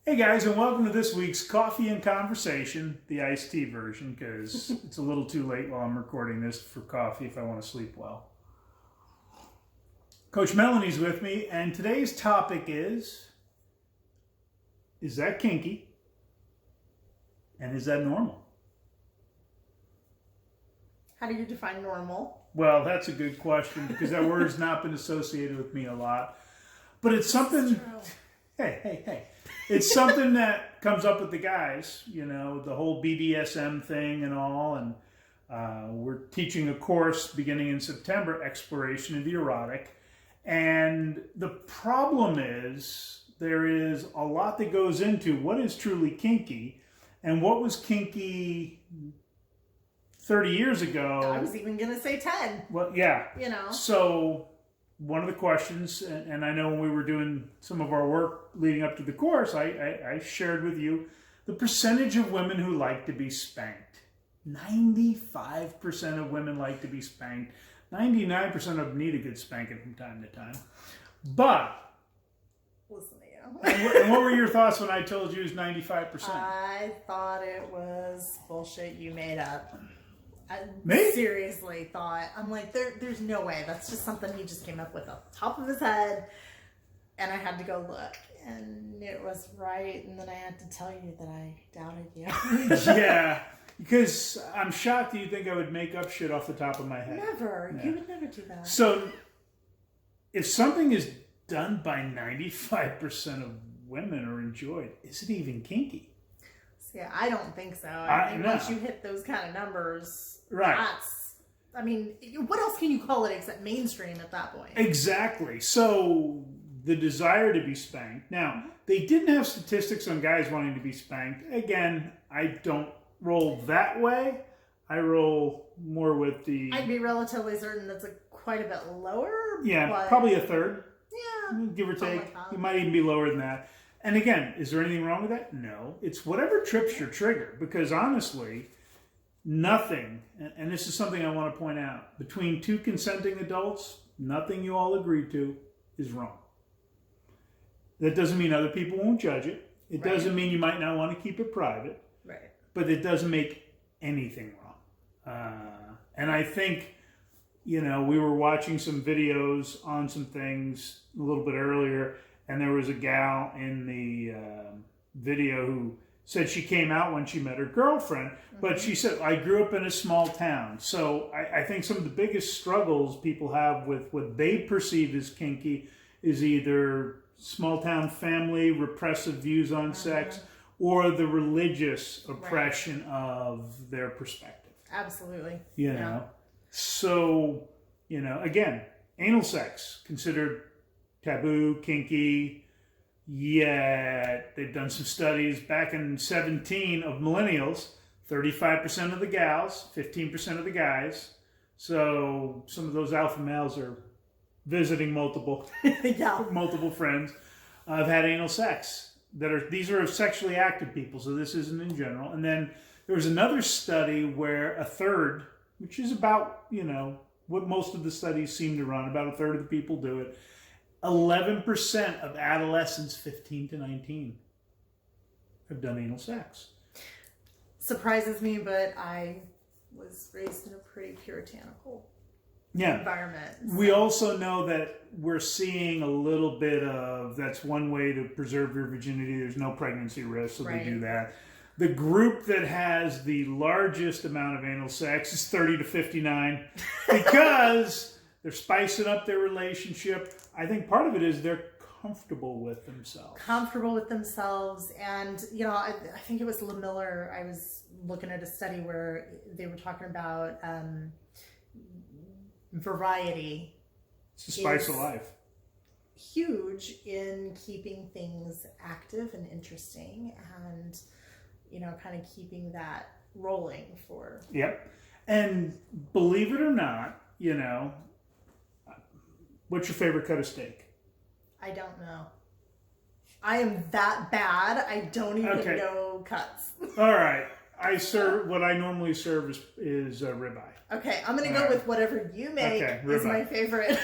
Hey guys, and welcome to this week's Coffee and Conversation, the iced tea version, because it's a little too late while I'm recording this for coffee if I want to sleep well. Coach Melanie's with me, and today's topic is that kinky? And is that normal? How do you define normal? Well, that's a good question, because that word has not been associated with me a lot. But it's something... Hey. It's something that comes up with the guys, you know, the whole BDSM thing and all. And we're teaching a course beginning in September, Exploration of the Erotic. And the problem is there is a lot that goes into what is truly kinky and what was kinky 30 years ago. I was even going to say 10. Well, yeah. You know. So one of the questions, and I know when we were doing some of our work leading up to the course, I shared with you the percentage of women who like to be spanked. 95% of women like to be spanked. 99% of them need a good spanking from time to time. But, listen to you. and what were your thoughts when I told you it was 95%? I thought it was bullshit you made up. I Me? seriously thought, I'm like, there's no way. That's just something he just came up with off the top of his head. And I had to go look. And it was right. And then I had to tell you that I doubted you. Yeah. Because I'm shocked that you think I would make up shit off the top of my head. Never. Yeah. You would never do that. So, if something is done by 95% of women or enjoyed, is it even kinky? Yeah, I don't think so. I think no. once you hit those kind of numbers, right. I mean, what else can you call it except mainstream at that point? Exactly. So the desire to be spanked. Now, they didn't have statistics on guys wanting to be spanked. Again, I don't roll that way. I roll more with the... I'd be relatively certain that's quite a bit lower. Yeah, but probably a third. Yeah. Give or take. Like You might even be lower than that. And again, is there anything wrong with that? No. It's whatever trips your trigger. Because honestly, nothing, and this is something I want to point out, between two consenting adults, nothing you all agree to is wrong. That doesn't mean other people won't judge it. It doesn't mean you might not want to keep it private. Right. But it doesn't make anything wrong. And I think, you know, we were watching some videos on some things a little bit earlier, and there was a gal in the video who said she came out when she met her girlfriend, but she said, I grew up in a small town. So I think some of the biggest struggles people have with what they perceive as kinky is either small town family, repressive views on sex, or the religious oppression of their perspective. Absolutely. You know? So, you know, again, anal sex considered taboo, kinky, yet they've done some studies back in 17 of millennials, 35% of the gals, 15% of the guys. So some of those alpha males are visiting multiple friends. Have had anal sex. These are sexually active people, so this isn't in general. And then there was another study where a third, which is about, you know, what most of the studies seem to run, about a third of the people do it. 11% of adolescents 15 to 19 have done anal sex. Surprises me, but I was raised in a pretty puritanical environment. So. We also know that we're seeing a little bit of, that's one way to preserve your virginity. There's no pregnancy risk, so they do that. The group that has the largest amount of anal sex is 30 to 59 because they're spicing up their relationship. I think part of it is they're comfortable with themselves. And, you know, I think it was Miller. I was looking at a study where they were talking about variety. It's the spice of life. Huge in keeping things active and interesting and, you know, kind of keeping that rolling for... Yep. And believe it or not, you know, what's your favorite cut of steak? I don't know. I am that bad. I don't even know cuts. All right. What I normally serve is ribeye. Okay, I'm going to go with whatever you make is my favorite.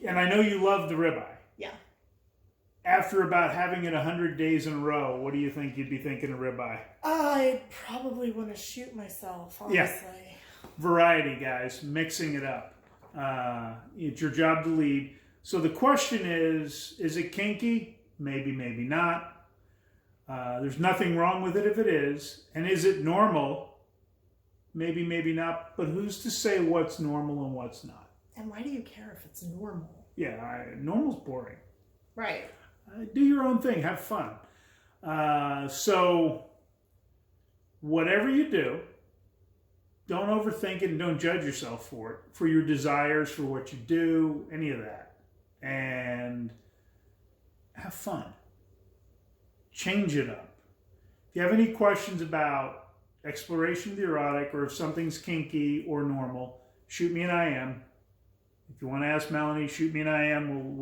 And I know you love the ribeye. Yeah. after about having it 100 days in a row, what do you think you'd be thinking of ribeye? I'd probably want to shoot myself, honestly. Yeah. Variety, guys. Mixing it up. It's your job to lead. So the question is it kinky? Maybe, maybe not. There's nothing wrong with it if it is. And is it normal? Maybe, maybe not. But who's to say what's normal and what's not? And why do you care if it's normal? Yeah, normal's boring. Right. Do your own thing. Have fun. So whatever you do, don't overthink it and don't judge yourself for it, for your desires, for what you do, any of that. And have fun. Change it up. If you have any questions about exploration of the erotic or if something's kinky or normal, shoot me an IM. If you want to ask Melanie, shoot me an IM.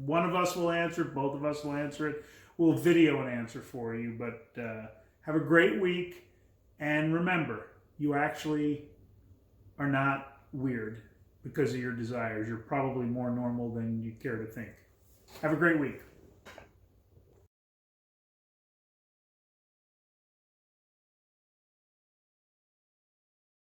One of us will answer it. Both of us will answer it. We'll video an answer for you. But have a great week. And remember, you actually are not weird because of your desires. You're probably more normal than you care to think. Have a great week.